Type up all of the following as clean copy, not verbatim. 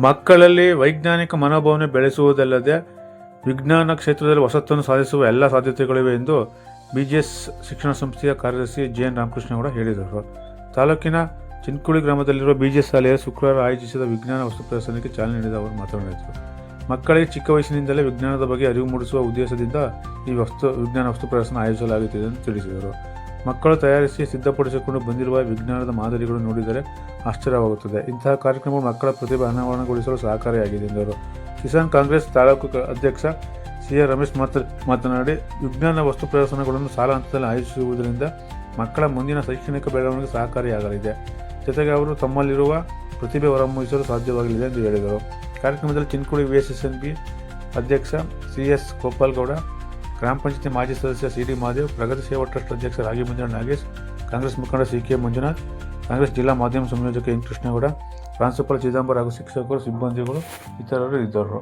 ಮಕ್ಕಳಲ್ಲಿ ವೈಜ್ಞಾನಿಕ ಮನೋಭಾವನೆ ಬೆಳೆಸುವುದಲ್ಲದೆ ವಿಜ್ಞಾನ ಕ್ಷೇತ್ರದಲ್ಲಿ ಹೊಸತನ್ನು ಸಾಧಿಸುವ ಎಲ್ಲ ಸಾಧ್ಯತೆಗಳಿವೆ ಎಂದು BGS ಶಿಕ್ಷಣ ಸಂಸ್ಥೆಯ ಕಾರ್ಯದರ್ಶಿ JN ರಾಮಕೃಷ್ಣಗೌಡ ಹೇಳಿದರು. ತಾಲೂಕಿನ ಚಿನ್ಕುಳಿ ಗ್ರಾಮದಲ್ಲಿರುವ BGS ಶಾಲೆಯ ಶುಕ್ರವಾರ ಆಯೋಜಿಸಿದ ವಿಜ್ಞಾನ ವಸ್ತು ಪ್ರದರ್ಶನಕ್ಕೆ ಚಾಲನೆ ನೀಡಿದ ಅವರು ಮಾತನಾಡಿದರು. ಮಕ್ಕಳಿಗೆ ಚಿಕ್ಕ ವಯಸ್ಸಿನಿಂದಲೇ ವಿಜ್ಞಾನದ ಬಗ್ಗೆ ಅರಿವು ಮೂಡಿಸುವ ಉದ್ದೇಶದಿಂದ ಈ ವಿಜ್ಞಾನ ವಸ್ತು ಪ್ರದರ್ಶನ ಆಯೋಜಿಸಲಾಗುತ್ತಿದೆ ಎಂದು ತಿಳಿಸಿದರು. ಮಕ್ಕಳು ತಯಾರಿಸಿ ಸಿದ್ಧಪಡಿಸಿಕೊಂಡು ಬಂದಿರುವ ವಿಜ್ಞಾನದ ಮಾದರಿಗಳು ನೋಡಿದರೆ ಆಶ್ಚರ್ಯವಾಗುತ್ತದೆ. ಇಂತಹ ಕಾರ್ಯಕ್ರಮಗಳು ಮಕ್ಕಳ ಪ್ರತಿಭೆ ಅನಾವರಣಗೊಳಿಸಲು ಸಹಕಾರಿಯಾಗಿದೆ ಎಂದರು. ಕಿಸಾನ್ ಕಾಂಗ್ರೆಸ್ ತಾಲೂಕು ಅಧ್ಯಕ್ಷ CA ರಮೇಶ್ ಮಾತನಾಡಿ, ವಿಜ್ಞಾನ ವಸ್ತು ಪ್ರದರ್ಶನಗಳನ್ನು ಶಾಲಾ ಹಂತದಲ್ಲಿ ಆಯೋಜಿಸುವುದರಿಂದ ಮಕ್ಕಳ ಮುಂದಿನ ಶೈಕ್ಷಣಿಕ ಬೆಳವಣಿಗೆ ಸಹಕಾರಿಯಾಗಲಿದೆ. ಜೊತೆಗೆ ಅವರು ತಮ್ಮಲ್ಲಿರುವ ಪ್ರತಿಭೆ ಹೊರಹೊಮ್ಮಿಸಲು ಸಾಧ್ಯವಾಗಲಿದೆ ಎಂದು ಹೇಳಿದರು. ಕಾರ್ಯಕ್ರಮದಲ್ಲಿ ಚಿನ್ಕುಳಿ VSSNB ಅಧ್ಯಕ್ಷ CS ಗೋಪಾಲ್ಗೌಡ, ಗ್ರಾಮ ಪಂಚಾಯತಿ ಮಾಜಿ ಸದಸ್ಯ CD ಮಹಾದೇವ್, ಪ್ರಗತಿ ಸೇವಾ ಟ್ರಸ್ಟ್ ಅಧ್ಯಕ್ಷ ರಾಗಿಮಂಜನ ನಾಗೇಶ್, ಕಾಂಗ್ರೆಸ್ ಮುಖಂಡ CK ಮಂಜುನಾಥ್, ಕಾಂಗ್ರೆಸ್ ಜಿಲ್ಲಾ ಮಾಧ್ಯಮ ಸಂಯೋಜಕ N ಕೃಷ್ಣಗೌಡ, ಪ್ರಾಂಶುಪಾಲ ಚಿದಂಬರ ಹಾಗೂ ಶಿಕ್ಷಕರು, ಸಿಬ್ಬಂದಿಗಳು ಇತರರು ಇದ್ದರು.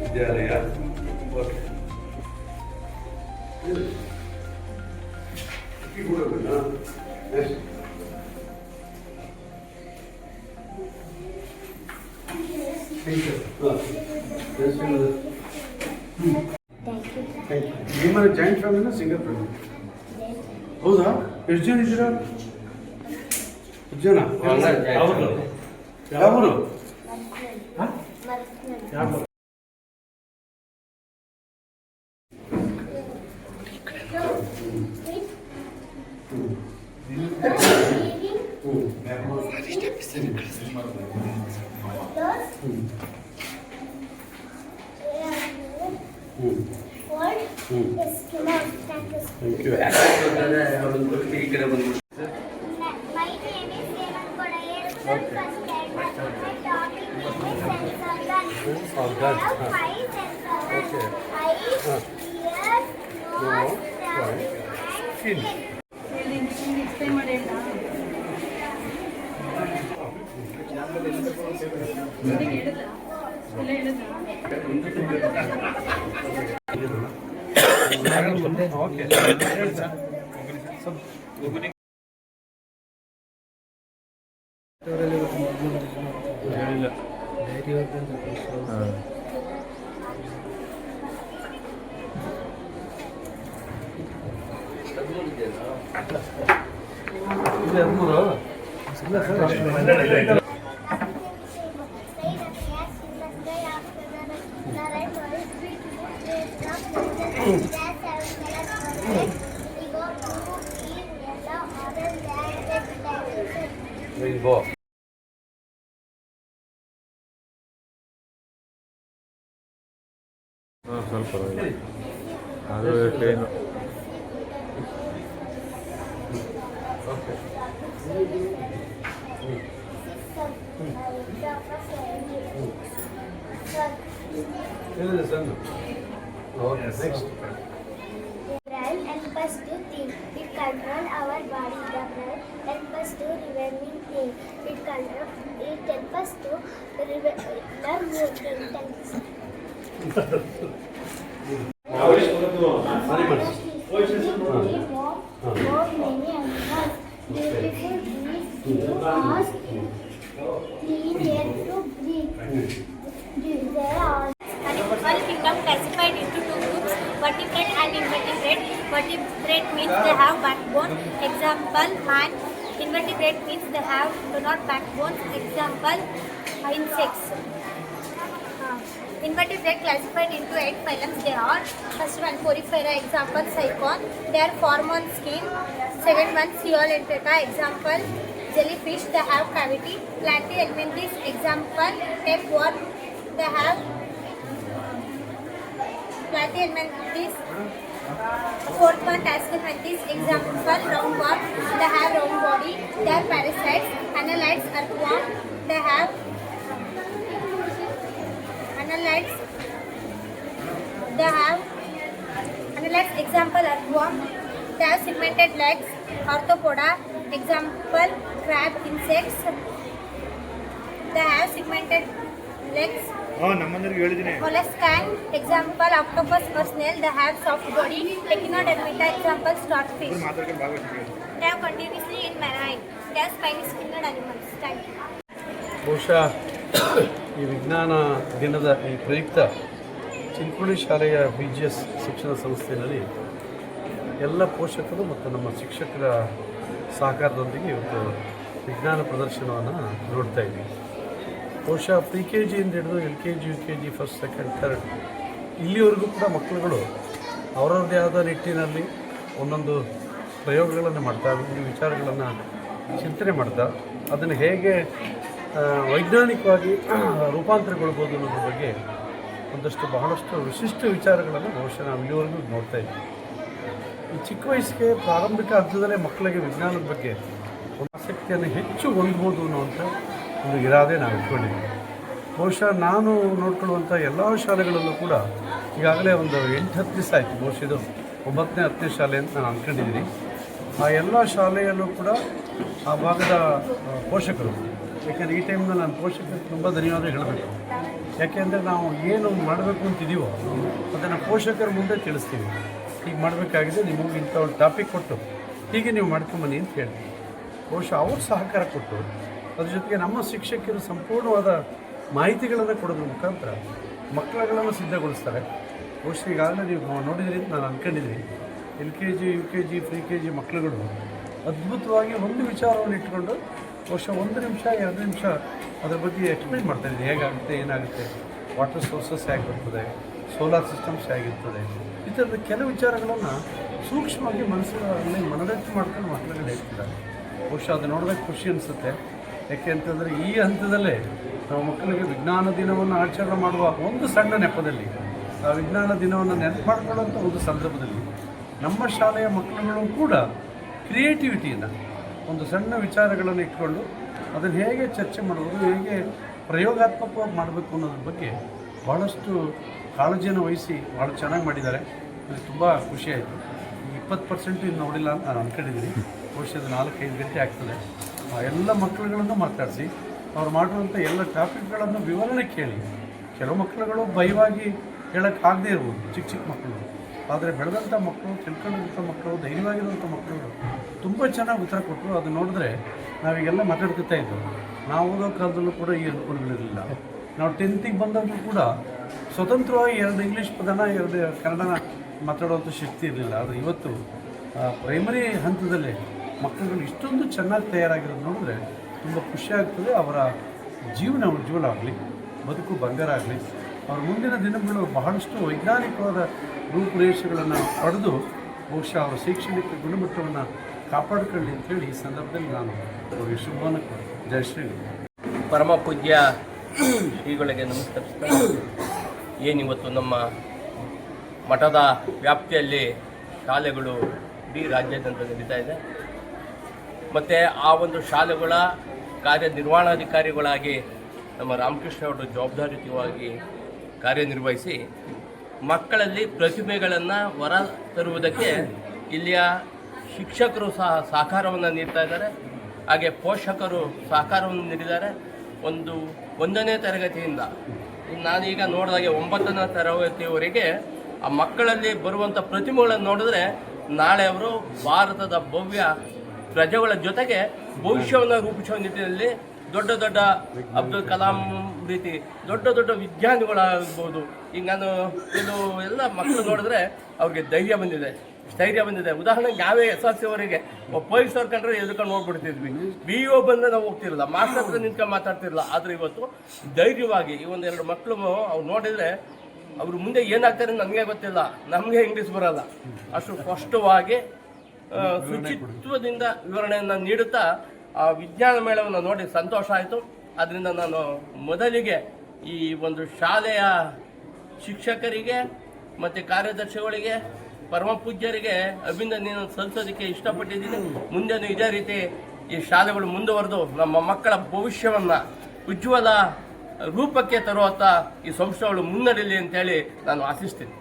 ವಿದ್ಯಾಲಯ ನಿಮ್ಮಲ್ಲಿ ಜಾಯಿಂಟ್ ಫ್ಯಾಮಿಲಿನ ಸಿಂಗಲ್ ಫ್ಯಾಮಿಲಿ? ಹೌದಾ? ಎಷ್ಟು ಜನ ಇದ್ದೀರಾ? ಜನ ಯಾವರು? ಸ್ವಲ್ಪ ಅದು ಏನು help us to think. It controls our body. The brain help us to remembering things. It help us to learn new things. More many animals. Beautiful trees give us clean air to breathe. There are Animal kingdom classified into two groups, vertebrate and invertebrate. Vertebrate means they have backbone, example man. Invertebrate means they do not backbone, example insects. Invertebrate classified into 8 phylums. They are: first one Porifera, example Cycon. They are form on skin. Second one Ceolentata, example jellyfish. They have cavity. Platyhelminthes, example tapeworm. They have platyhelminthes Fourth one, task mantis. Example, roundworm. They have round body. They are parasites. Annelids, earthworm. They have annelids. Annelids. Example, earthworm. They have segmented legs. Arthropoda. Example, crab, insects. They have segmented legs. ನಮ್ಮಂದರಿಗೆ ಹೇಳಿದ್ದೀನಿ. Molluscan, example, octopus or snail. They have soft body. Echinodermata, example, starfish. They have continuously in marine. They are spiny skinned animals. Thank you. ಬಹುಶಃ ಈ ವಿಜ್ಞಾನ ದಿನದ ಈ ಪ್ರಯುಕ್ತ ಚಿಂಚೋಳಿ ಶಾಲೆಯ BGS ಶಿಕ್ಷಣ ಸಂಸ್ಥೆಯಲ್ಲಿ ಎಲ್ಲ ಪೋಷಕರು ಮತ್ತು ನಮ್ಮ ಶಿಕ್ಷಕರ ಸಹಕಾರದೊಂದಿಗೆ ಇವತ್ತು ವಿಜ್ಞಾನ ಪ್ರದರ್ಶನವನ್ನು ನೋಡ್ತಾ ಇದ್ದೀವಿ. ಬಹುಶಃ PKG ಇಂದ ಹಿಡಿದು LKG, UKG, first, second, third ಇಲ್ಲಿವರೆಗೂ ಕೂಡ ಮಕ್ಕಳುಗಳು ಅವರದ್ದೇ ಆದ ನಿಟ್ಟಿನಲ್ಲಿ ಒಂದೊಂದು ಪ್ರಯೋಗಗಳನ್ನು ಮಾಡ್ತಾ, ಒಂದು ವಿಚಾರಗಳನ್ನು ಚಿಂತನೆ ಮಾಡ್ತಾ ಅದನ್ನು ಹೇಗೆ ವೈಜ್ಞಾನಿಕವಾಗಿ ರೂಪಾಂತರಗೊಳ್ಬೋದು ಅನ್ನೋದ್ರ ಬಗ್ಗೆ ಬಹಳಷ್ಟು ವಿಶಿಷ್ಟ ವಿಚಾರಗಳನ್ನು ಬಹುಶಃ ನಾವು ಇಲ್ಲಿವರೆಗೂ ನೋಡ್ತಾ ಇದ್ದೀವಿ. ಈ ಚಿಕ್ಕ ವಯಸ್ಸಿಗೆ ಪ್ರಾರಂಭಿಕ ಹಂತದಲ್ಲೇ ಮಕ್ಕಳಿಗೆ ವಿಜ್ಞಾನದ ಬಗ್ಗೆ ಒಂದು ಆಸಕ್ತಿಯನ್ನು ಹೆಚ್ಚು ಹೊಂದ್ಬೋದು ಅನ್ನುವಂಥ ಒಂದು ಇರಾದೆ ನಾವು ಇಟ್ಕೊಂಡಿದ್ದೀವಿ. ಬಹುಶಃ ನಾನು ನೋಡ್ಕೊಳ್ಳುವಂಥ ಎಲ್ಲ ಶಾಲೆಗಳಲ್ಲೂ ಕೂಡ ಈಗಾಗಲೇ ಒಂದು 8-10 ದಿವಸ ಆಯಿತು. ಬಹುಶಃ ಇದು 9ನೇ 10ನೇ ಶಾಲೆ ಅಂತ ನಾನು ಅಂದ್ಕೊಂಡಿದ್ದೀನಿ. ಆ ಎಲ್ಲ ಶಾಲೆಯಲ್ಲೂ ಕೂಡ ಆ ಭಾಗದ ಪೋಷಕರು, ಯಾಕೆಂದರೆ ಈ ಟೈಮ್ನಲ್ಲಿ ನಾನು ಪೋಷಕರಿಗೆ ತುಂಬ ಧನ್ಯವಾದ ಹೇಳಬೇಕು. ಯಾಕೆಂದರೆ ನಾವು ಏನು ಮಾಡಬೇಕು ಅಂತಿದ್ದೀವೋ ಅದನ್ನು ಪೋಷಕರ ಮುಂದೆ ತಿಳಿಸ್ತೀವಿ. ಹೀಗೆ ಮಾಡಬೇಕಾಗಿದೆ, ನಿಮಗೆ ಇಂಥ ಒಂದು ಟಾಪಿಕ್ ಕೊಟ್ಟು ಹೀಗೆ ನೀವು ಮಾಡ್ಕೊಂಬನ್ನಿ ಅಂತ ಹೇಳಿ ಬಹುಶಃ ಅವರು ಸಹಕಾರ ಕೊಟ್ಟು ಅದ್ರ ಜೊತೆಗೆ ನಮ್ಮ ಶಿಕ್ಷಕರು ಸಂಪೂರ್ಣವಾದ ಮಾಹಿತಿಗಳನ್ನು ಕೊಡೋದ್ರ ಮುಖಾಂತರ ಮಕ್ಕಳುಗಳನ್ನು ಸಿದ್ಧಗೊಳಿಸ್ತಾರೆ. ಬಹುಶಃ ಈಗಾಗಲೇ ನೀವು ನೋಡಿದ್ರಿ ಅಂತ ನಾನು ಅಂದ್ಕೊಂಡಿದ್ದೀನಿ. LKG, UKG, PKG ಮಕ್ಕಳುಗಳು ಅದ್ಭುತವಾಗಿ ಒಂದು ವಿಚಾರವನ್ನು ಇಟ್ಕೊಂಡು ಬಹುಶಃ 1 ನಿಮಿಷ 2 ನಿಮಿಷ ಅದ್ರ ಬಗ್ಗೆ ಎಕ್ಸ್ಪ್ಲೈನ್ ಮಾಡ್ತಾಯಿದ್ದೀನಿ. ಹೇಗಾಗುತ್ತೆ, ಏನಾಗುತ್ತೆ, ವಾಟರ್ ಸೋರ್ಸಸ್ ಹೇಗಿರ್ತದೆ, ಸೋಲಾರ್ ಸಿಸ್ಟಮ್ಸ್ ಹೇಗಿರ್ತದೆ, ಈ ಥರದ ಕೆಲವು ವಿಚಾರಗಳನ್ನು ಸೂಕ್ಷ್ಮವಾಗಿ ಮನಸ್ಸಿನಲ್ಲಿ ಮನದಟ್ಟು ಮಾಡ್ಕೊಂಡು ಮಕ್ಕಳುಗಳು ಹೇಳ್ತಿದ್ದಾರೆ. ಬಹುಶಃ ಅದು ನೋಡಿದಾಗ ಖುಷಿ ಅನಿಸುತ್ತೆ. ಯಾಕೆ ಅಂತಂದರೆ ಈ ಹಂತದಲ್ಲೇ ನಾವು ಮಕ್ಕಳಿಗೆ ವಿಜ್ಞಾನ ದಿನವನ್ನು ಆಚರಣೆ ಮಾಡುವ ಒಂದು ಸಣ್ಣ ನೆಪದಲ್ಲಿ, ಆ ವಿಜ್ಞಾನ ದಿನವನ್ನು ನೆನಪು ಮಾಡ್ಕೊಳ್ಳೋಂಥ ಒಂದು ಸಂದರ್ಭದಲ್ಲಿ ನಮ್ಮ ಶಾಲೆಯ ಮಕ್ಕಳುಗಳು ಕೂಡ ಕ್ರಿಯೇಟಿವಿಟಿಯನ್ನು, ಒಂದು ಸಣ್ಣ ವಿಚಾರಗಳನ್ನು ಇಟ್ಕೊಂಡು ಅದನ್ನು ಹೇಗೆ ಚರ್ಚೆ ಮಾಡ್ಬೋದು, ಹೇಗೆ ಪ್ರಯೋಗಾತ್ಮಕವಾಗಿ ಮಾಡಬೇಕು ಅನ್ನೋದ್ರ ಬಗ್ಗೆ ಭಾಳಷ್ಟು ಕಾಳಜಿಯನ್ನು ವಹಿಸಿ ಭಾಳ ಚೆನ್ನಾಗಿ ಮಾಡಿದ್ದಾರೆ. ನನಗೆ ತುಂಬ ಖುಷಿಯಾಯಿತು. 20% ಇನ್ನು ನೋಡಿಲ್ಲ ಅಂತ ನಾನು ಅಂದ್ಕೊಂಡಿದ್ದೀನಿ. ಬಹುಶಃ 4-5 ಗಂಟೆ ಆಗ್ತದೆ. ಎಲ್ಲ ಮಕ್ಕಳುಗಳನ್ನು ಮಾತಾಡಿಸಿ ಅವ್ರು ಮಾಡುವಂಥ ಎಲ್ಲ ಟಾಪಿಕ್ಗಳನ್ನು ವಿವರಣೆ ಕೇಳಿ. ಕೆಲವು ಮಕ್ಕಳುಗಳು ಭಯವಾಗಿ ಹೇಳೋಕ್ಕಾಗದೇ ಇರ್ಬೋದು, ಚಿಕ್ಕ ಮಕ್ಕಳು. ಆದರೆ ಬೆಳೆದಂಥ ಮಕ್ಕಳು, ತಿಳ್ಕೊಂಡಂಥ ಮಕ್ಕಳು, ಧೈರ್ಯವಾಗಿರುವಂಥ ಮಕ್ಕಳು ತುಂಬ ಚೆನ್ನಾಗಿ ಉತ್ತರ ಕೊಟ್ಟರು. ಅದು ನೋಡಿದ್ರೆ ನಾವೀಗೆಲ್ಲ ಮಾತಾಡ್ಕೊತಾ ಇದ್ದೆವು. ನಾವು ಓದೋ ಕಾಲದಲ್ಲೂ ಕೂಡ ಈ ಅನುಕೂಲಗಳಿರಲಿಲ್ಲ. ನಾವು 10th ಬಂದಾಗಲೂ ಕೂಡ ಸ್ವತಂತ್ರವಾಗಿ 2 ಇಂಗ್ಲೀಷ್ ಪದನ 2 ಕನ್ನಡನ ಮಾತಾಡುವಂಥ ಶಕ್ತಿ ಇರಲಿಲ್ಲ. ಆದರೆ ಇವತ್ತು ಪ್ರೈಮರಿ ಹಂತದಲ್ಲೇ ಮಕ್ಕಳುಗಳು ಇಷ್ಟೊಂದು ಚೆನ್ನಾಗಿ ತಯಾರಾಗಿರೋದು ನೋಡಿದ್ರೆ ತುಂಬ ಖುಷಿಯಾಗ್ತದೆ. ಅವರ ಜೀವನ ಉಜ್ವಲ ಆಗಲಿ, ಬದುಕು ಬಂಗಾರ ಆಗಲಿ, ಅವರ ಮುಂದಿನ ದಿನಗಳು ಬಹಳಷ್ಟು ವೈಜ್ಞಾನಿಕವಾದ ರೂಪುರೇಷೆಗಳನ್ನು ಪಡೆದು ಬಹುಶಃ ಅವರ ಶೈಕ್ಷಣಿಕ ಗುಣಮಟ್ಟವನ್ನು ಕಾಪಾಡಿಕೊಳ್ಳಿ ಅಂತೇಳಿ ಈ ಸಂದರ್ಭದಲ್ಲಿ ನಾನು ಅವರಿಗೆ ಶುಭವನ್ನು ಕೊಡ್ತೀನಿ. ಜೈ ಶ್ರೀ. ಪರಮ ಪೂಜ್ಯ ಶ್ರೀಗಳಿಗೆ ನಮಸ್ಕರಿಸ್ತಾ, ಏನಿವತ್ತು ನಮ್ಮ ಮಠದ ವ್ಯಾಪ್ತಿಯಲ್ಲಿ ಶಾಲೆಗಳು ಇಡೀ ರಾಜ್ಯಾದ್ಯಂತ ನಡೀತಾ ಇದೆ. ಮತ್ತು ಆ ಒಂದು ಶಾಲೆಗಳ ಕಾರ್ಯನಿರ್ವಹಣಾಧಿಕಾರಿಗಳಾಗಿ ನಮ್ಮ ರಾಮಕೃಷ್ಣ ಅವರು ಜವಾಬ್ದಾರಿಯುತವಾಗಿ ಕಾರ್ಯನಿರ್ವಹಿಸಿ ಮಕ್ಕಳಲ್ಲಿ ಪ್ರತಿಭೆಗಳನ್ನು ಹೊರ ತರುವುದಕ್ಕೆ ಇಲ್ಲಿಯ ಶಿಕ್ಷಕರು ಸಹ ಸಹಕಾರವನ್ನು ನೀಡ್ತಾ ಇದ್ದಾರೆ. ಹಾಗೆ ಪೋಷಕರು ಸಹಕಾರವನ್ನು ನೀಡಿದ್ದಾರೆ. 1ನೇ ತರಗತಿಯಿಂದ ನಾನೀಗ ನೋಡಿದಾಗೆ 9ನೇ ತರಗತಿಯವರೆಗೆ ಆ ಮಕ್ಕಳಲ್ಲಿ ಬರುವಂಥ ಪ್ರತಿಭೆಗಳನ್ನು ನೋಡಿದ್ರೆ ನಾಳೆ ಅವರು ಭಾರತದ ಭವ್ಯ ಪ್ರಜೆಗಳ ಜೊತೆಗೆ ಭವಿಷ್ಯವನ್ನು ರೂಪಿಸುವ ನಿಟ್ಟಿನಲ್ಲಿ ದೊಡ್ಡ ದೊಡ್ಡ ಅಬ್ದುಲ್ ಕಲಾಂ ರೀತಿ ದೊಡ್ಡ ವಿಜ್ಞಾನಿಗಳಾಗ್ಬೋದು. ಈಗ ನಾನು ಎಲ್ಲ ಮಕ್ಕಳು ನೋಡಿದ್ರೆ ಅವ್ರಿಗೆ ಧೈರ್ಯ ಬಂದಿದೆ. ಉದಾಹರಣೆಗೆ ನಾವೇ SLC ಅವರಿಗೆ ಪೊಲೀಸವ್ರು ಕಂಡ್ರೆ ಎದುರ್ಕೊಂಡು ನೋಡ್ಬಿಡ್ತಿದ್ವಿ. BO ಬಂದರೆ ನಾವು ಹೋಗ್ತಿರಲಿಲ್ಲ, ಮಾಸ್ಟರ್ ಹತ್ರ ನಿಂತ್ಕೊಂಡು ಮಾತಾಡ್ತಿರಲಿಲ್ಲ. ಆದರೆ ಇವತ್ತು ಧೈರ್ಯವಾಗಿ ಈ 1-2 ಮಕ್ಕಳು ಅವ್ರು ನೋಡಿದರೆ ಅವರು ಮುಂದೆ ಏನಾಗ್ತಾರೆ ನನಗೆ ಗೊತ್ತಿಲ್ಲ, ನಮಗೆ ಇಂಗ್ಲೀಷ್ ಬರೋಲ್ಲ, ಅಷ್ಟು ಸ್ಪಷ್ಟವಾಗಿ ಶುಚಿತ್ವದಿಂದ ವಿವರಣೆಯನ್ನು ನೀಡುತ್ತಾ ಆ ವಿಜ್ಞಾನ ಮೇಳವನ್ನು ನೋಡಿ ಸಂತೋಷ ಆಯಿತು. ಆದ್ದರಿಂದ ನಾನು ಮೊದಲಿಗೆ ಈ ಒಂದು ಶಾಲೆಯ ಶಿಕ್ಷಕರಿಗೆ ಮತ್ತು ಕಾರ್ಯದರ್ಶಿಗಳಿಗೆ ಪರಮ ಪೂಜ್ಯರಿಗೆ ಅಭಿನಂದನೆಯನ್ನು ಸಲ್ಲಿಸೋದಕ್ಕೆ ಇಷ್ಟಪಟ್ಟಿದ್ದೀನಿ. ಮುಂದೆನೂ ಇದೇ ರೀತಿ ಈ ಶಾಲೆಗಳು ಮುಂದುವರೆದು ನಮ್ಮ ಮಕ್ಕಳ ಭವಿಷ್ಯವನ್ನು ಉಜ್ವಲ ರೂಪಕ್ಕೆ ತರುವಂಥ ಈ ಸಂಸ್ಥೆಗಳು ಮುನ್ನಡೆಯಲಿ ಅಂತೇಳಿ ನಾನು ಆಶಿಸ್ತೀನಿ.